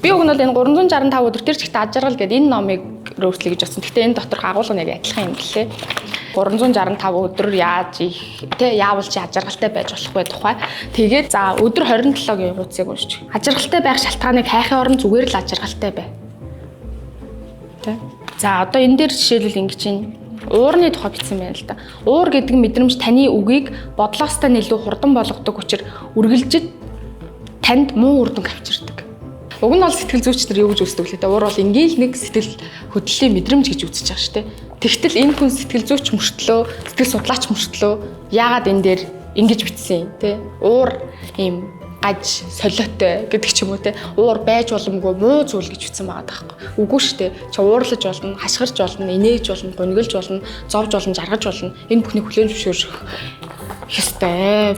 Би уг нь бол энэ 365 өдөр тэр чигт аж жаргал гэдэг энэ номыг рөөслөе гэж бодсон. Гэхдээ энэ доторх агуулга яг адилхан юм гэлээ. 365 өдөр яаж их яавал чи аж жаргалтай байж болох вэ тухай. Тэгээд за өдөр 27-гийн хуудсыг уншиж. Аж жаргалтай байх шалтгааныг хайхын оронд зүгээр л аж жаргалтай бай. Тэ. За одоо энэ дээр жишээлбэл ингэж байна. Уурны тухай бичсэн байна л да. Уур гэдэг мэдрэмж таны үгийг бодлоостой илүү хурдан болгодог учраас үргэлжид танд муу үр дүн авчирдаг. Уг нь бол сэтгэл зүйч нар юу гэж үздэг лээ. Уур бол ингээл нэг сэтгэл хөдлөлийн мэдрэмж гэж үзэж байгаа шүү дээ. Тэгтэл энэ хүн сэтгэл зүйч мөртлөө, сэтгэл судлаач мөртлөө яагаад энэ дээр ингэж бичсэн юм те? Уур ийм гаж солиотой гэдэг ч юм уу те. Уур байж боломгүй муу зүйл гэж бичсэн байгаа даахгүй. Үгүй шүү дээ. Чи уурлаж болно, хашгирч болно, инээж болно, гунигилж болно, зовж болно, жаргаж болно. Энэ бүхний хүлээн зөвшөөрөх ёстой.